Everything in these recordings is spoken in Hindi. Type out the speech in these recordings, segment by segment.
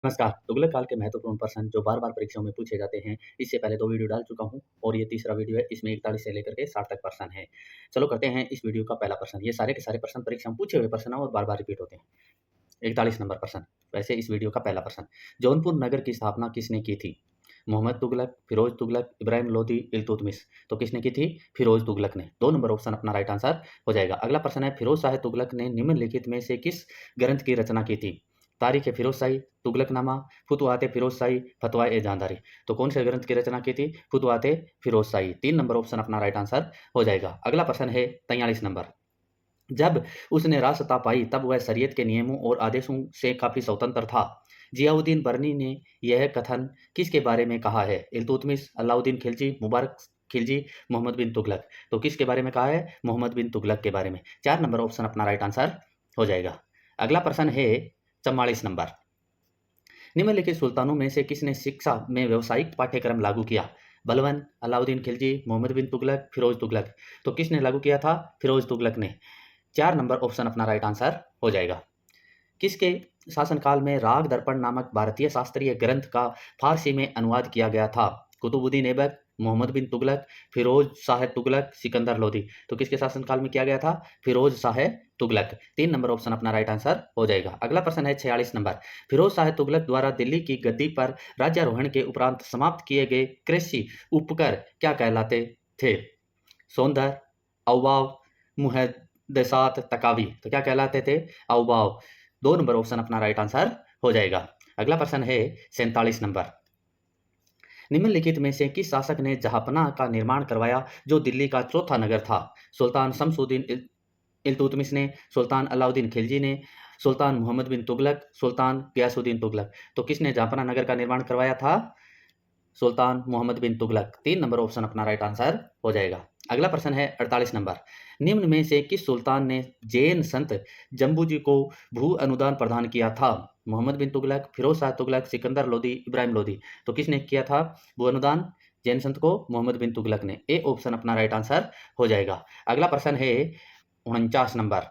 नमस्कार। तुगलक काल के महत्वपूर्ण प्रश्न जो बार-बार परीक्षाओं में पूछे जाते हैं, इससे पहले 2 वीडियो डाल चुका हूँ और ये तीसरा वीडियो है। इसमें 41 से लेकर के 60 तक प्रश्न हैं। चलो करते हैं इस वीडियो का पहला प्रश्न। ये सारे के सारे प्रश्न परीक्षा में पूछे हुए प्रश्न हैं और बार-बार रिपीट होते हैं। 41 नंबर प्रश्न। वैसे इस वीडियो का पहला प्रश्न, जौनपुर नगर की स्थापना किसने की थी? मोहम्मद तुगलक, फिरोज तुगलक, इब्राहिम लोदी, इल्तुतमिश। तो किसने की थी? फिरोज तुगलक ने। 2 नंबर ऑप्शन अपना राइट आंसर हो जाएगा। अगला प्रश्न है, फिरोज शाह तुगलक ने निम्नलिखित में से किस ग्रंथ की रचना की थी? तारीख ए फिरोजशाही, तुगलकनामा, फुतुहात ए फिरोजशाही, फतवा ए जानदारी। तो कौन से ग्रंथ की रचना की थी? फुतुहात ए फिरोजशाही। 3 नंबर ऑप्शन अपना राइट आंसर हो जाएगा। अगला प्रश्न है 43 नंबर। जब उसने रासता पाई तब वह शरीयत के नियमों और आदेशों से काफी स्वतंत्र था। जियाउद्दीन बरनी ने यह कथन किसके बारे में कहा है? इल्तुतमिश, अलाउद्दीन खिलजी, मुबारक खिलजी, मोहम्मद बिन तुगलक। तो किसके बारे में कहा है? मोहम्मद बिन तुगलक के बारे में। 4 नंबर ऑप्शन अपना राइट आंसर हो जाएगा। अगला प्रश्न है 44 नंबर। निम्नलिखित सुल्तानों में से किसने शिक्षा में व्यावसायिक पाठ्यक्रम लागू किया? बलबन, अलाउद्दीन खिलजी, मोहम्मद बिन तुगलक, फिरोज तुगलक। तो किसने लागू किया था? फिरोज तुगलक ने। 4 नंबर ऑप्शन अपना राइट आंसर हो जाएगा। किसके शासनकाल में राग दर्पण नामक भारतीय शास्त्रीय ग्रंथ का फारसी में अनुवाद किया गया था? कुतुबुद्दीन ऐबक, मोहम्मद बिन तुगलक, फिरोज शाह तुगलक, सिकंदर लोदी। तो किसके शासनकाल में किया गया था? फिरोज शाह तुगलक। 3 नंबर ऑप्शन अपना राइट आंसर हो जाएगा। अगला प्रश्न है 46 नंबर। फिरोज शाह तुगलक द्वारा दिल्ली की गद्दी पर राज्यारोहण के उपरांत समाप्त किए गए कृषि उपकर क्या कहलाते थे? सौंदर, अववाव, मुहद्दसात, तकावी। तो क्या कहलाते थे? अववाव। 2 नंबर ऑप्शन अपना राइट आंसर हो जाएगा। अगला प्रश्न है 47 नंबर। निम्नलिखित में से किस शासक ने जहांपनाह का निर्माण करवाया जो दिल्ली का चौथा नगर था? सुल्तान शमसुद्दीन इल्तुतमिश ने, सुल्तान अलाउद्दीन खिलजी ने, सुल्तान मोहम्मद बिन तुगलक, सुल्तान गयासुद्दीन तुगलक। तो किसने जहांपनाह नगर का निर्माण करवाया था? सुल्तान मोहम्मद बिन तुगलक। 3 नंबर ऑप्शन अपना राइट आंसर हो जाएगा। अगला प्रश्न है 48 नंबर। निम्न में से किस सुल्तान ने जैन संत जम्बूजी को भू अनुदान प्रदान किया था? मोहम्मद बिन तुगलक, फिरोज शाह तुगलक, सिकंदर लोदी, इब्राहिम लोदी। तो किसने किया था भू अनुदान जैन संत को? मोहम्मद बिन तुगलक ने। ए ऑप्शन अपना राइट आंसर हो जाएगा। अगला प्रश्न है 49 नंबर।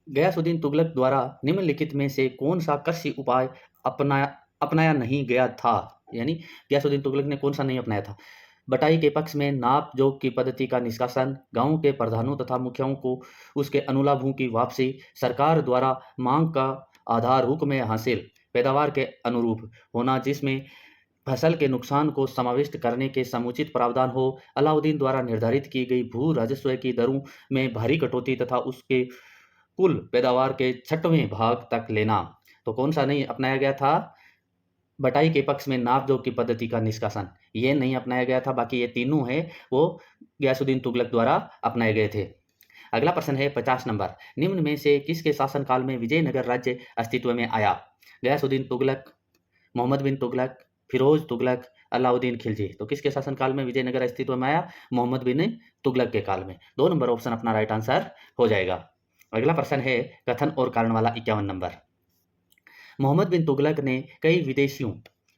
गयासुद्दीन तुगलक द्वारा निम्नलिखित में से कौन सा कृषि उपाय अपनाया अपनाया नहीं गया था? यानी गयासुद्दीन तुगलक ने कौन सा नहीं अपनाया था? बटाई के पक्ष में नाप जोख की पद्धति का निष्कासन, गांव के प्रधानों तथा मुखियाओं को उसके अनुलाभों की वापसी, सरकार द्वारा मांग का आधार हुक्म हासिल पैदावार के अनुरूप होना जिसमें फसल के नुकसान को समाविष्ट करने के समुचित प्रावधान हो, अलाउद्दीन द्वारा निर्धारित की गई भू राजस्व की दरों में भारी कटौती तथा उसके कुल पैदावार के 6वें भाग तक लेना। तो कौन सा नहीं अपनाया गया था? बटाई के पक्ष में नाप जोख की पद्धति का निष्कासन, ये नहीं अपनाया गया था। बाकी ये तीनों है वो गयासुद्दीन तुगलक द्वारा अपनाए गए थे। अगला प्रश्न है 50 नंबर। निम्न में से किसके शासनकाल में विजयनगर राज्य अस्तित्व में आया? गयासुद्दीन तुगलक, मोहम्मद बिन तुगलक, फिरोज तुगलक, अलाउद्दीन खिलजी। तो किसके शासनकाल में विजयनगर अस्तित्व में आया? मोहम्मद बिन तुगलक के काल में। 2 नंबर ऑप्शन अपना राइट आंसर हो जाएगा। अगला प्रश्न है कथन और कारण वाला 51 नंबर। मोहम्मद बिन तुगलक ने कई विदेशियों,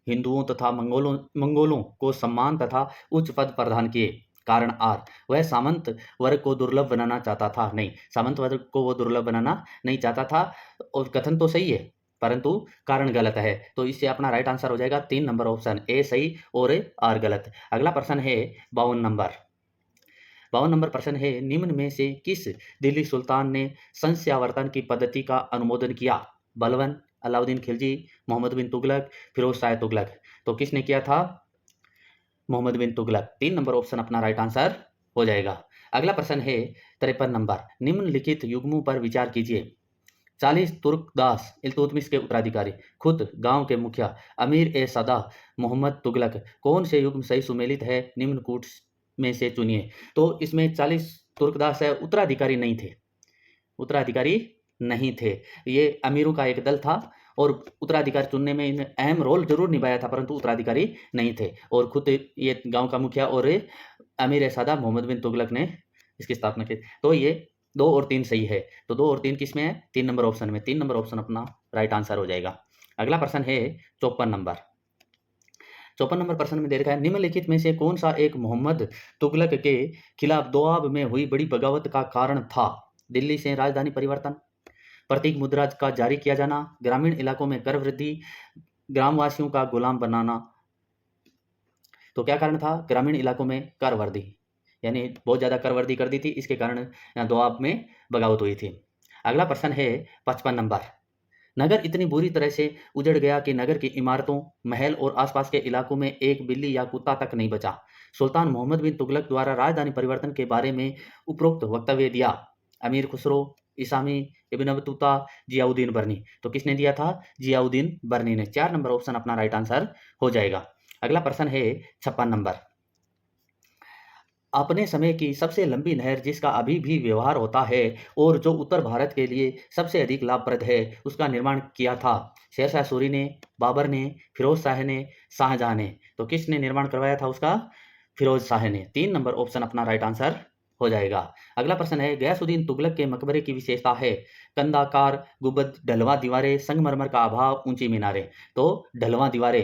हिंदुओं तथा मंगोलों को सम्मान तथा उच्च पद प्रदान किए। कारण आर, वह सामंत वर्ग को दुर्लभ बनाना चाहता था। नहीं, सामंत वर्ग को वो दुर्लभ बनाना नहीं चाहता था। और कथन तो सही है परंतु कारण गलत है। तो इससे अपना राइट आंसर हो जाएगा 3 नंबर ऑप्शन ए सही और आर गलत। अगला प्रश्न है 52 नंबर। 52 नंबर प्रश्न है, निम्न में से किस दिल्ली सुल्तान ने संस्यावर्तन की पद्धति का अनुमोदन किया? बलबन, अलाउद्दीन खिलजी, मोहम्मद बिन तुगलक, फिरोज शाह तुगलक। तो किसने किया था? मोहम्मद बिन तुगलक। 3 नंबर ऑप्शन अपना राइट आंसर हो जाएगा। अगला प्रश्न है 53 नंबर। निम्नलिखित युग्मों पर विचार कीजिए। 40 तुर्कदास इल्तुतमिश के उत्तराधिकारी, खुद गांव के मुखिया, अमीर ए सदा, मोहम्मद तुगलक। कौन से युग्म सही सुमेलित है? निम्न कूट में से चुनिए। तो इसमें 40 तुर्कदास है उत्तराधिकारी नहीं थे। उत्तराधिकारी नहीं थे। ये अमीरों का एक दल था और उत्तराधिकारी चुनने में इन्हें अहम रोल जरूर निभाया था परंतु उत्तराधिकारी नहीं थे। और खुद ये गांव का मुखिया और अमीर ए सादा मोहम्मद बिन तुगलक ने इसकी स्थापना की। तो ये 2 और 3 सही है। तो 2 और 3 किसमें है? 3 नंबर ऑप्शन में। 3 नंबर ऑप्शन अपना राइट आंसर हो जाएगा। अगला प्रश्न है 54 नंबर। 54 नंबर प्रश्न में दे रखा है, निम्नलिखित में से कौन सा एक मोहम्मद तुगलक के खिलाफ दोआब में हुई बड़ी बगावत का कारण था? दिल्ली से राजधानी परिवर्तन, प्रतीक मुद्रा का जारी किया जाना, ग्रामीण इलाकों में कर वृद्धि, ग्रामवासियों का गुलाम बनाना। तो क्या कारण था? ग्रामीण इलाकों में कर वृद्धि, यानी बहुत ज़्यादा कर वृद्धि कर दी थी, इसके कारण यहाँ दोआब में बगावत हुई थी। अगला प्रश्न है 55 नंबर। नगर इतनी बुरी तरह से उजड़ गया कि नगर की इमारतों, महल और आसपास के इलाकों में एक बिल्ली या कुत्ता तक नहीं बचा। सुल्तान मोहम्मद बिन तुगलक द्वारा राजधानी परिवर्तन के बारे में उपरोक्त वक्तव्य दिया अमीर खुसरो, इसामी, इब्न बतूता, जियाउद्दीन बर्नी। तो किसने दिया था? जियाउद्दीन बर्नी ने। 4 नंबर ऑप्शन अपना राइट आंसर हो जाएगा। अगला प्रश्न है 56 नंबर। अपने समय की सबसे लंबी नहर जिसका अभी भी व्यवहार होता है और जो उत्तर भारत के लिए सबसे अधिक लाभप्रद है, उसका निर्माण किया था शेरशाह सूरी ने, बाबर ने, फिरोज शाह ने, शाहजहां ने। तो किसने निर्माण करवाया था उसका? फिरोज शाह ने। 3 नंबर ऑप्शन अपना राइट आंसर हो जाएगा। अगला प्रश्न है गयासुद्दीन तुगलक के मकबरे की विशेषता है कंदाकार, गुंबद, ढलवा दीवारें, संगमरमर का अभाव, ऊंची मीनारें। तो ढलवा दीवारें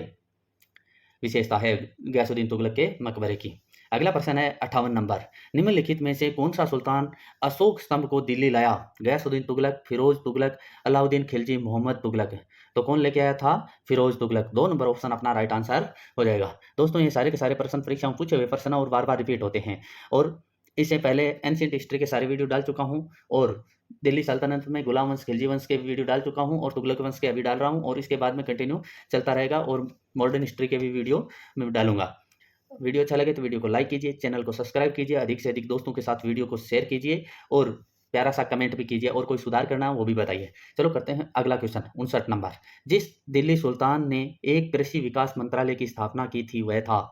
विशेषता है गयासुद्दीन तुगलक के मकबरे की। अगला प्रश्न है 58 नंबर। निम्नलिखित में से कौन सा सुल्तान अशोक स्तंभ को दिल्ली लाया? गयासुद्दीन तुगलक, फिरोज तुगलक, अलाउद्दीन खिलजी, मोहम्मद तुगलक। तो कौन लेके आया था? फिरोज तुगलक। 2 नंबर ऑप्शन अपना राइट आंसर हो जाएगा। दोस्तों ये सारे के सारे प्रश्न परीक्षा में पूछे हुए प्रश्न और बार बार रिपीट होते हैं, और इससे पहले एंशिएंट हिस्ट्री के सारे वीडियो डाल चुका हूँ, और दिल्ली सल्तनत में गुलाम वंश, खिलजी वंश के वीडियो डाल चुका हूँ, और तुगलक वंश के अभी डाल रहा हूँ, और इसके बाद में कंटिन्यू चलता रहेगा, और मॉडर्न हिस्ट्री के भी वीडियो मैं डालूंगा। वीडियो अच्छा लगे तो वीडियो को लाइक कीजिए, चैनल को सब्सक्राइब कीजिए, अधिक से अधिक दोस्तों के साथ वीडियो को शेयर कीजिए, और प्यारा सा कमेंट भी कीजिए, और कोई सुधार करना हो वो भी बताइए। चलो करते हैं अगला क्वेश्चन 59 नंबर। जिस दिल्ली सुल्तान ने एक कृषि विकास मंत्रालय की स्थापना की थी वह था?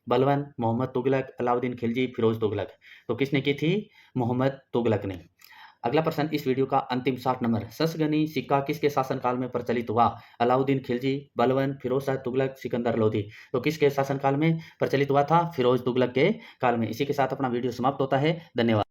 बलबन, मोहम्मद तुगलक, अलाउद्दीन खिलजी, फिरोज तुगलक। तो किसने की थी? मोहम्मद तुगलक ने। अगला प्रश्न इस वीडियो का अंतिम 60 नंबर। शंसगनी सिक्का किसके शासनकाल में प्रचलित हुआ? अलाउद्दीन खिलजी, बलबन, फिरोज शाह तुगलक, सिकंदर लोधी। तो किसके शासनकाल में प्रचलित हुआ था? फिरोज तुगलक के काल में। इसी के साथ अपना वीडियो समाप्त होता है। धन्यवाद।